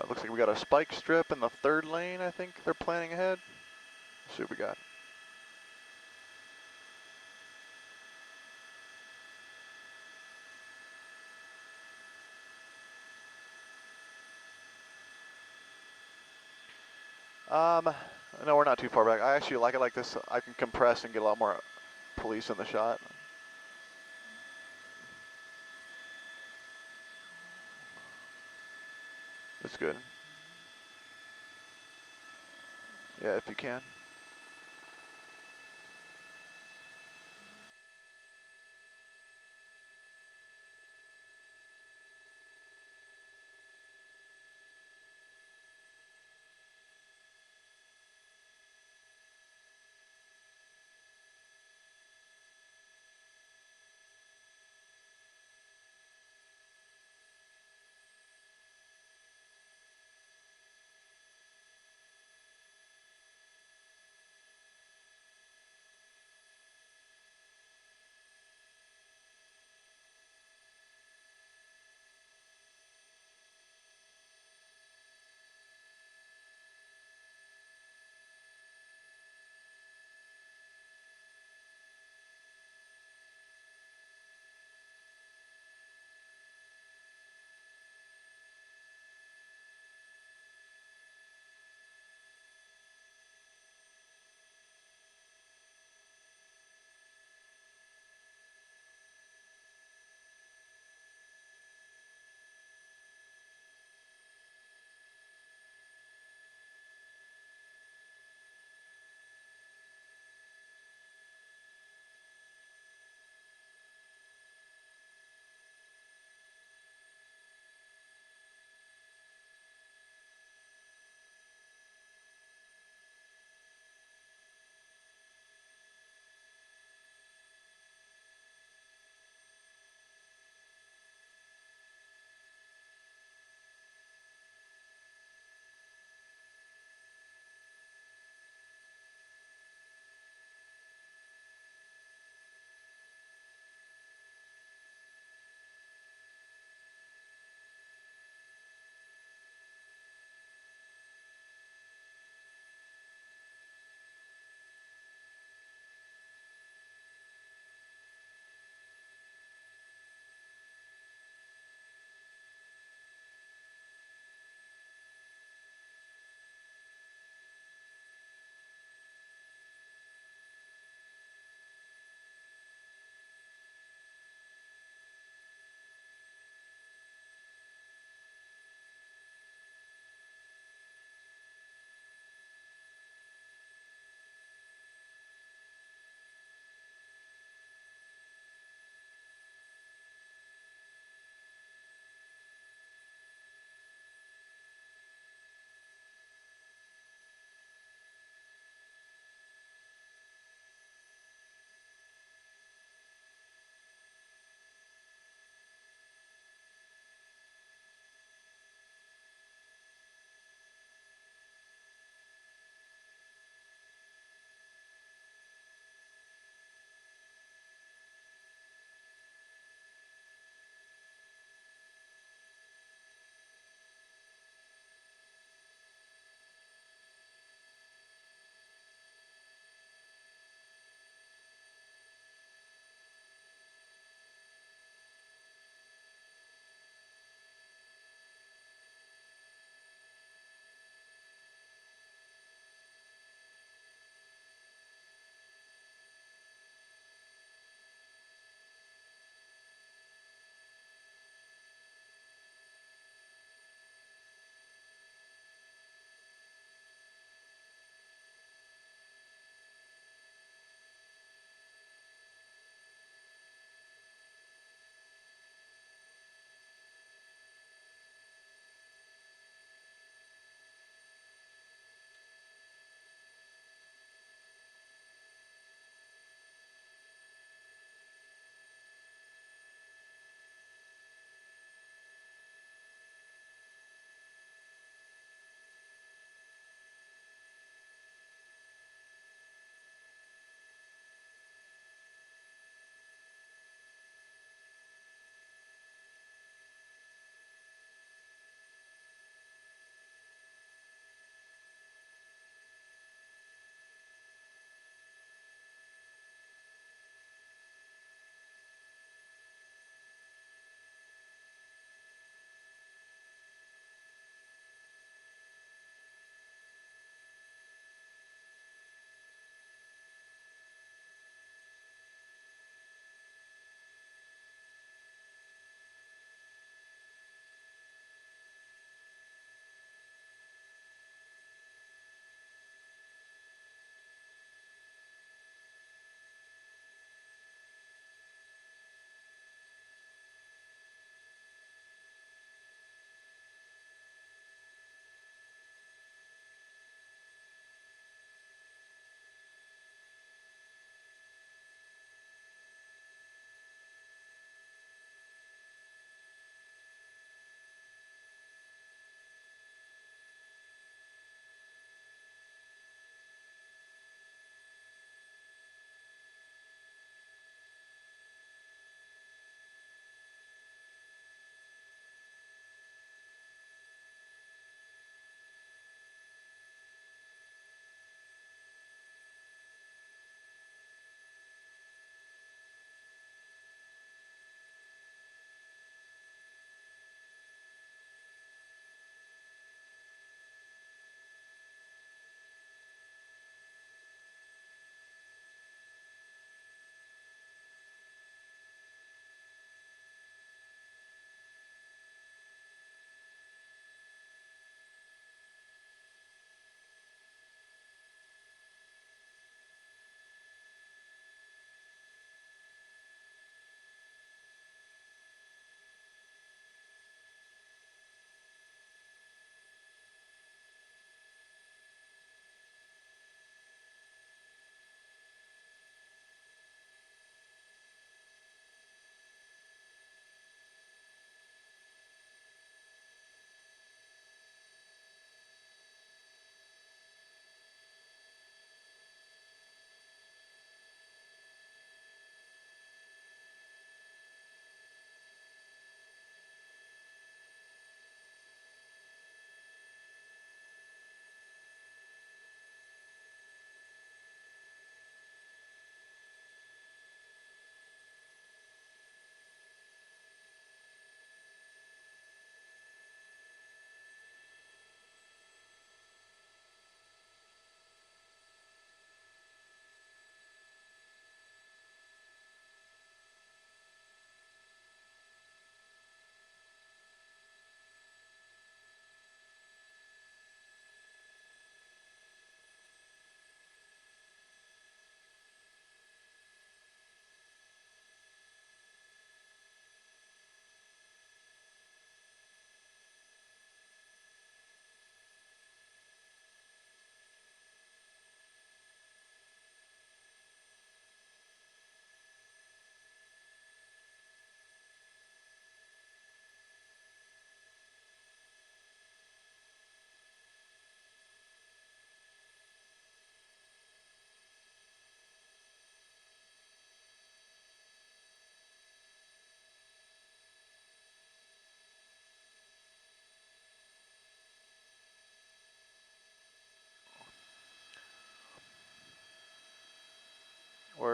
Looks like we got a spike strip in the third lane, I think they're planning ahead. Let's see what we got. No, we're not too far back. I actually like it like this. I can compress and get a lot more police in the shot. That's good. Yeah, if you can.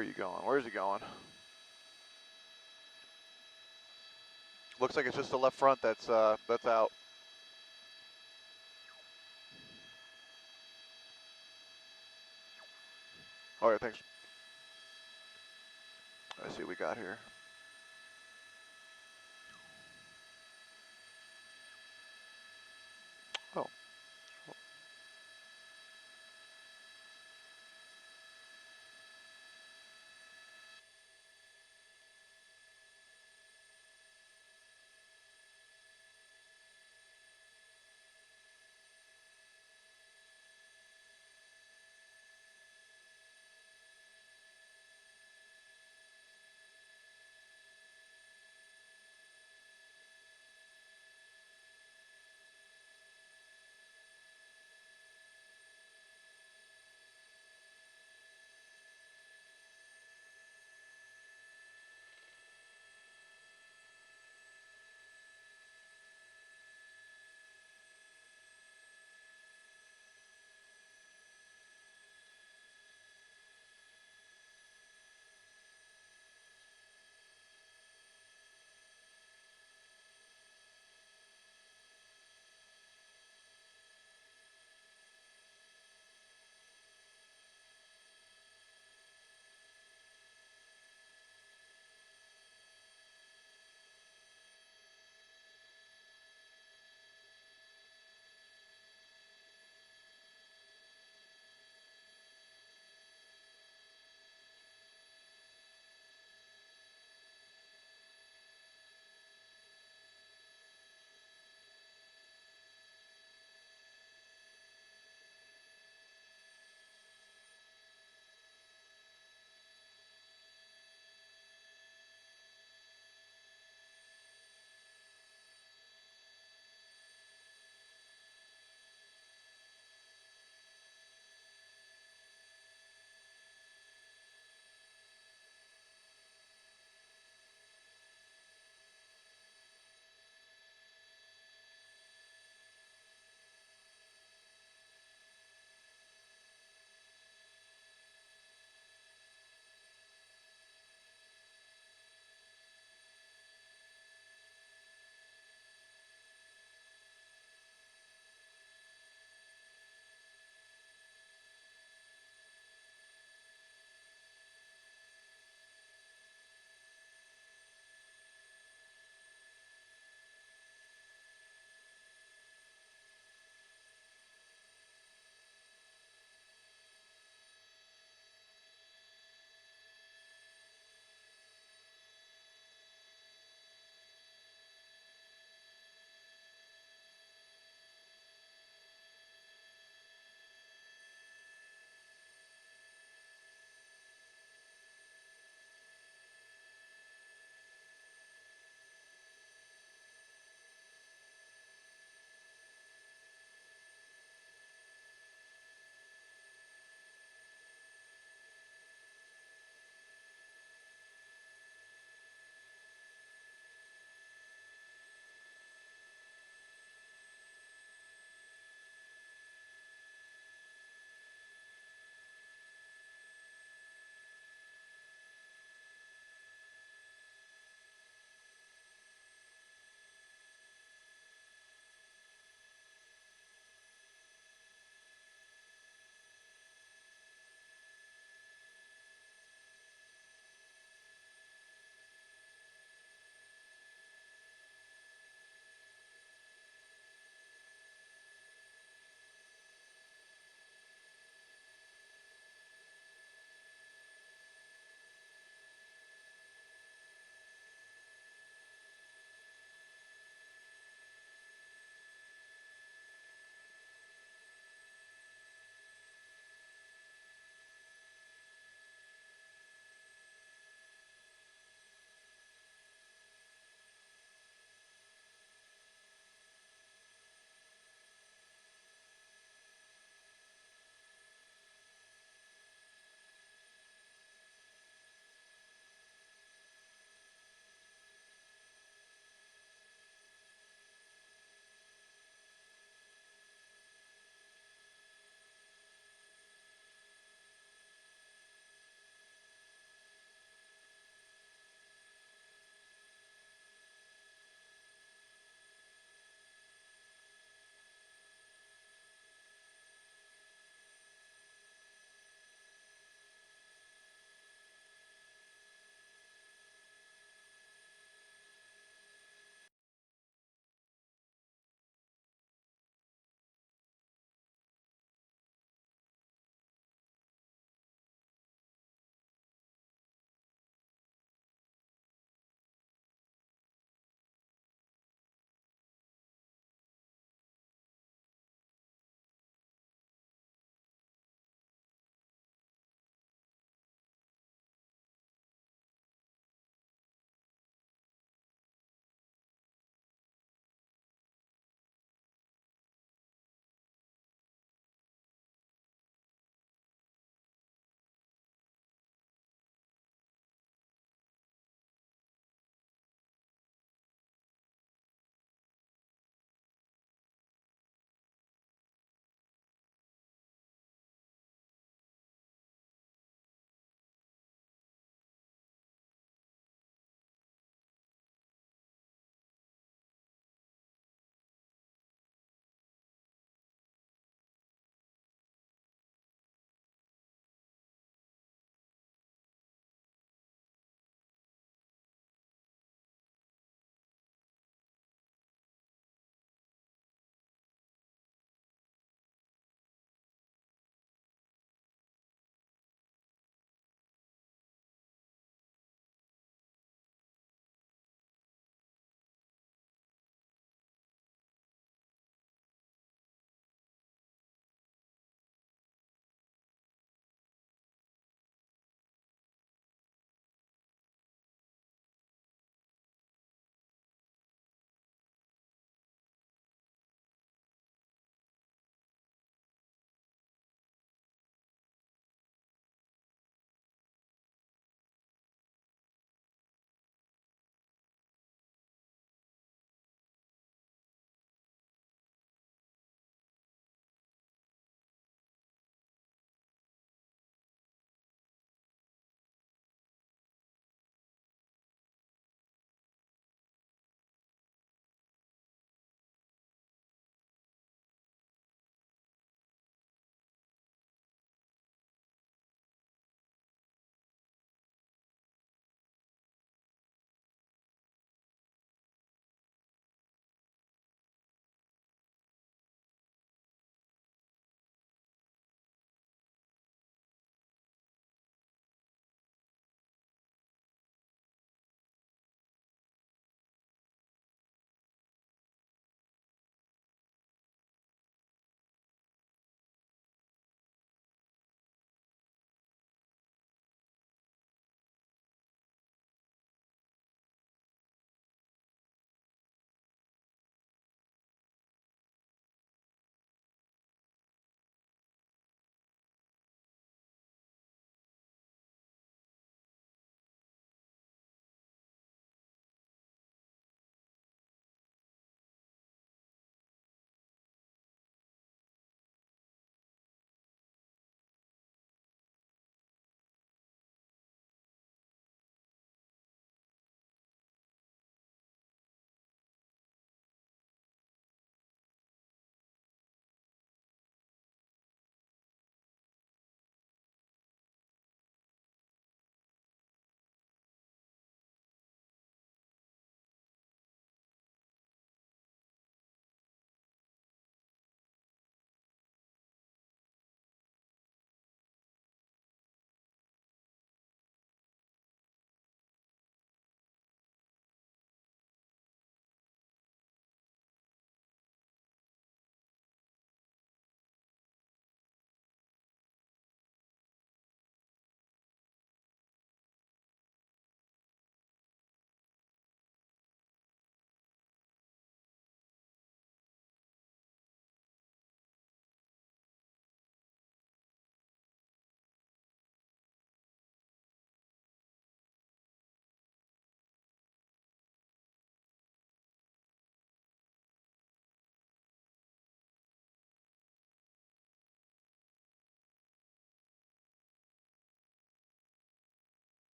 Where are you going? Where's he going? Looks like it's just the left front that's out. All right, thanks. Let's see what we got here. Oh.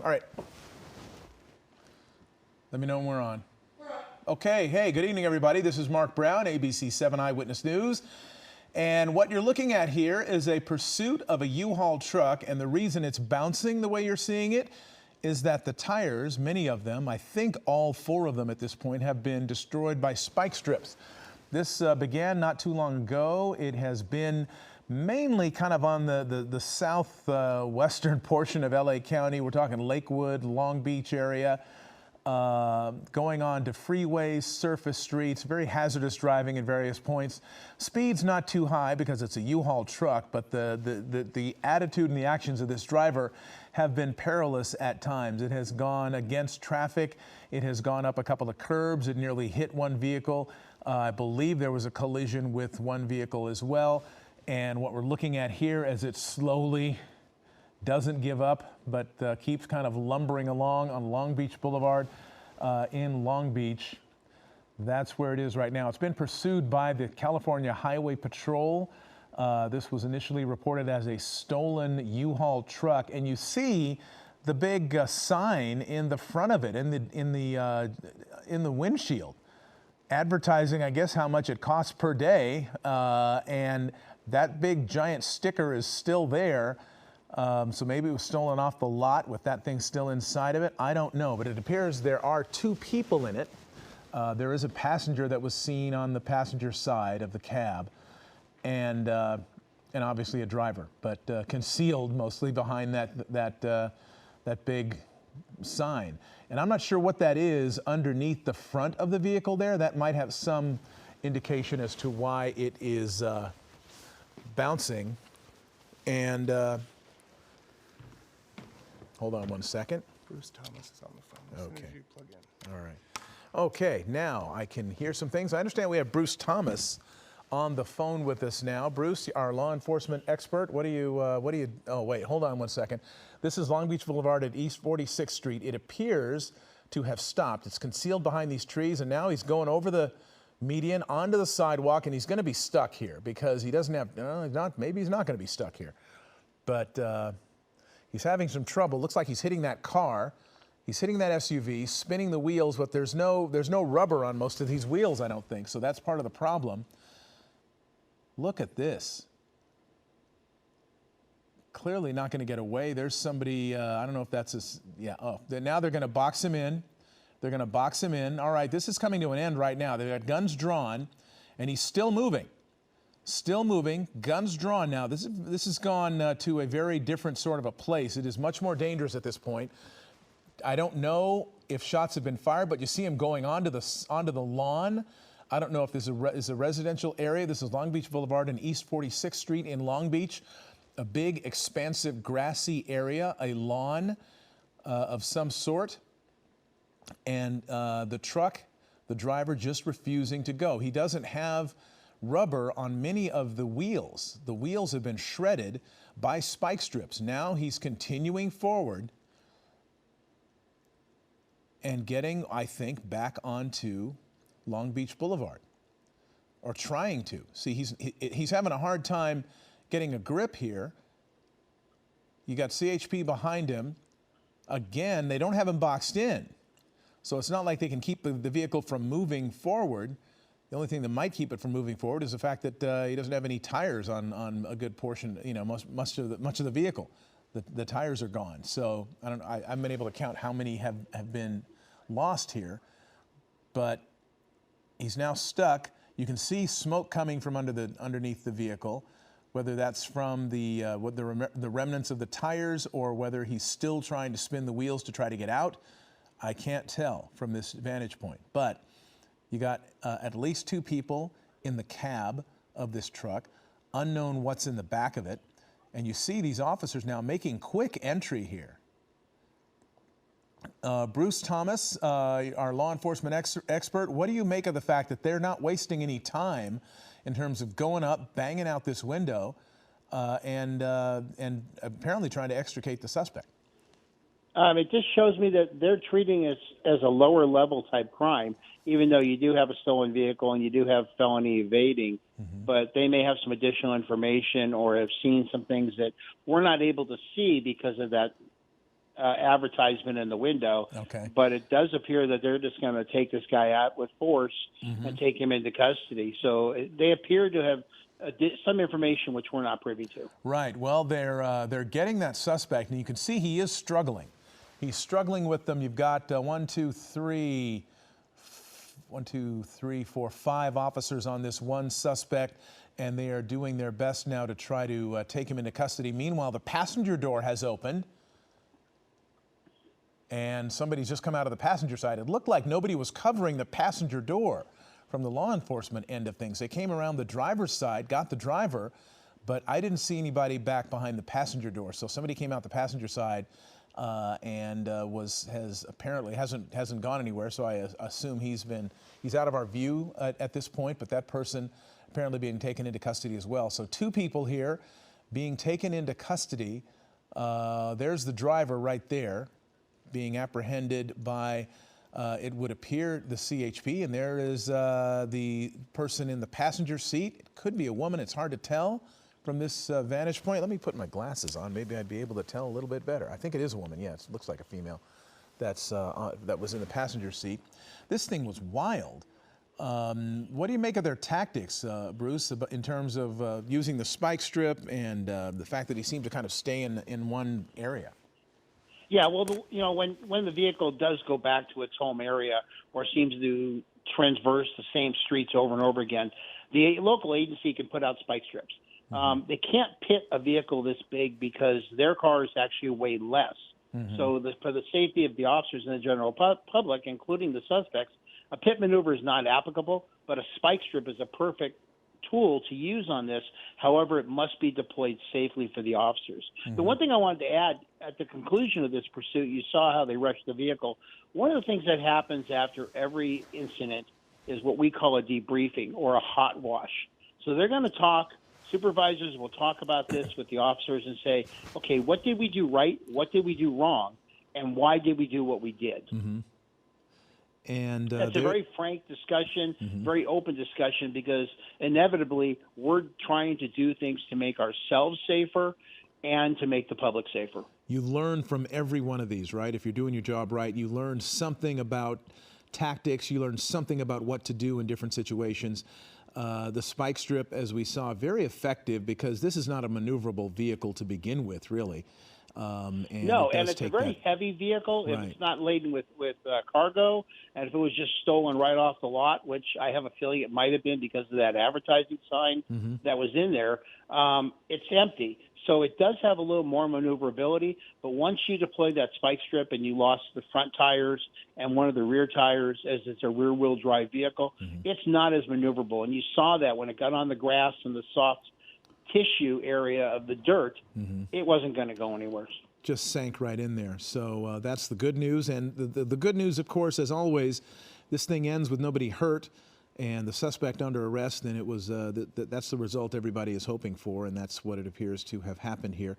All right. Let me know when we're on. Okay, hey, good evening, everybody. This is Mark Brown, ABC7 Eyewitness News. And what you're looking at here is a pursuit of a U-Haul truck, and the reason it's bouncing the way you're seeing it is that the tires, many of them, I think all 4 of them at this point, have been destroyed by spike strips. This began not too long ago. It has been mainly kind of on the southwestern portion of LA County. We're talking Lakewood, Long Beach area. Going on to freeways, surface streets, very hazardous driving at various points. Speed's not too high because it's a U-Haul truck, but the attitude and the actions of this driver have been perilous at times. It has gone against traffic. It has gone up a couple of curbs. It nearly hit one vehicle. I believe there was a collision with one vehicle as well. And what we're looking at here as it slowly doesn't give up, but keeps kind of lumbering along on Long Beach Boulevard in Long Beach. That's where it is right now. It's been pursued by the California Highway Patrol. This was initially reported as a stolen U-Haul truck, and you see the big sign in the front of it, in the windshield, advertising, I guess, how much it costs per day, and that big giant sticker is still there. So maybe it was stolen off the lot with that thing still inside of it. I don't know, but it appears there are 2 people in it. There is a passenger that was seen on the passenger side of the cab, and obviously a driver, but concealed mostly behind that big sign. And I'm not sure what that is underneath the front of the vehicle there. That might have some indication as to why it is bouncing. And hold on one second. Bruce Thomas is on the phone. As soon as you plug in. All right. Okay, now I can hear some things. I understand we have Bruce Thomas on the phone with us now. Bruce, our law enforcement expert, what do you, oh wait, hold on one second. This is Long Beach Boulevard at East 46th Street. It appears to have stopped. It's concealed behind these trees, and now he's going over the median onto the sidewalk, and he's going to be stuck here because he doesn't have, maybe he's not going to be stuck here. But he's having some trouble. Looks like he's hitting that car. He's hitting that SUV, spinning the wheels, but there's no rubber on most of these wheels, I don't think. So that's part of the problem. Look at this. Clearly not going to get away. There's somebody, I don't know if that's now they're going to box him in. They're going to box him in. All right, this is coming to an end right now. They've got guns drawn, and he's still moving. Still moving, guns drawn now. This has gone to a very different sort of a place. It is much more dangerous at this point. I don't know if shots have been fired, but you see him going onto the lawn. I don't know if this is a residential area. This is Long Beach Boulevard and East 46th Street in Long Beach. A big, expansive, grassy area, a lawn of some sort. And the truck, the driver just refusing to go. He doesn't have rubber on many of the wheels. The wheels have been shredded by spike strips. Now he's continuing forward and getting, I think, back onto Long Beach Boulevard, or trying to. See, he's having a hard time getting a grip here. You got CHP behind him. Again, they don't have him boxed in. So it's not like they can keep the vehicle from moving forward. The only thing that might keep it from moving forward is the fact that he doesn't have any tires on a good portion, much of the vehicle. The tires are gone. So I haven't been able to count how many have been lost here, but he's now stuck. You can see smoke coming from underneath the vehicle, whether that's from the remnants of the tires or whether he's still trying to spin the wheels to try to get out. I can't tell from this vantage point, but you got at least 2 people in the cab of this truck, unknown what's in the back of it, and you see these officers now making quick entry here. Bruce Thomas, our law enforcement expert, what do you make of the fact that they're not wasting any time in terms of going up, banging out this window, and apparently trying to extricate the suspect? It just shows me that they're treating it as a lower level type crime, even though you do have a stolen vehicle and you do have felony evading, but they may have some additional information or have seen some things that we're not able to see because of that advertisement in the window. Okay. But it does appear that they're just going to take this guy out with force and take him into custody. So they appear to have some information which we're not privy to. Right. Well, they're getting that suspect, and you can see he is struggling. He's struggling with them. You've got 5 officers on this one suspect, and they are doing their best now to try to take him into custody. Meanwhile, the passenger door has opened, and somebody's just come out of the passenger side. It looked like nobody was covering the passenger door from the law enforcement end of things. They came around the driver's side, got the driver, but I didn't see anybody back behind the passenger door. So somebody came out the passenger side and apparently hasn't gone anywhere. So I assume he's out of our view at this point. But that person apparently being taken into custody as well. So 2 people here being taken into custody. There's the driver right there, being apprehended by. It would appear the CHP, and there is the person in the passenger seat. It could be a woman. It's hard to tell from this vantage point. Let me put my glasses on. Maybe I'd be able to tell a little bit better. I think it is a woman. Yes, it looks like a female. That was in the passenger seat. This thing was wild. What do you make of their tactics, Bruce, in terms of using the spike strip and the fact that he seemed to kind of stay in one area? Yeah, well, when the vehicle does go back to its home area or seems to transverse the same streets over and over again, the local agency can put out spike strips. They can't pit a vehicle this big because their cars actually weigh less. So for the safety of the officers and the general public, including the suspects, a pit maneuver is not applicable, but a spike strip is a perfect tool to use on this. However, it must be deployed safely for the officers. The one thing I wanted to add, at the conclusion of this pursuit, you saw how they rushed the vehicle. One of the things that happens after every incident is what we call a debriefing or a hot wash. So they're going to talk. Supervisors will talk about this with the officers and say, okay, what did we do right? What did we do wrong? And why did we do what we did? And that's a very frank discussion, very open discussion, because inevitably we're trying to do things to make ourselves safer and to make the public safer. You learn from every one of these, right? If you're doing your job right, you learn something about tactics, you learn something about what to do in different situations. The spike strip, as we saw, very effective because this is not a maneuverable vehicle to begin with, really. And it's a very heavy vehicle. Right. If it's not laden with cargo, and if it was just stolen right off the lot, which I have a feeling it might have been because of that advertising sign that was in there, it's empty. So it does have a little more maneuverability, but once you deploy that spike strip and you lost the front tires and one of the rear tires, as it's a rear-wheel drive vehicle, it's not as maneuverable. And you saw that when it got on the grass and the soft tissue area of the dirt, it wasn't going to go anywhere. Just sank right in there. So that's the good news. And the good news, of course, as always, this thing ends with nobody hurt and the suspect under arrest, and it was that's the result everybody is hoping for, and that's what it appears to have happened here.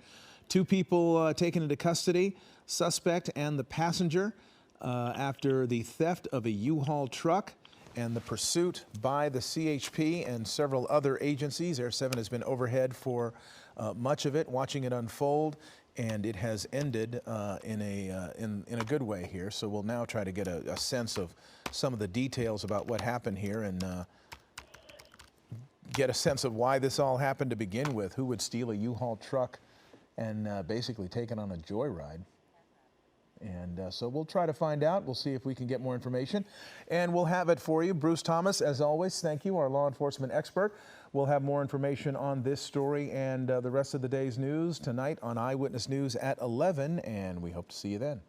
2 people taken into custody, suspect and the passenger, after the theft of a U-Haul truck and the pursuit by the CHP and several other agencies. Air 7 has been overhead for much of it, watching it unfold, and it has ended in a good way here. So we'll now try to get a sense of some of the details about what happened here and get a sense of why this all happened to begin with. Who would steal a U-Haul truck and basically take it on a joyride? And so we'll try to find out. We'll see if we can get more information. And we'll have it for you. Bruce Thomas, as always, thank you, our law enforcement expert. We'll have more information on this story and the rest of the day's news tonight on Eyewitness News at 11, and we hope to see you then.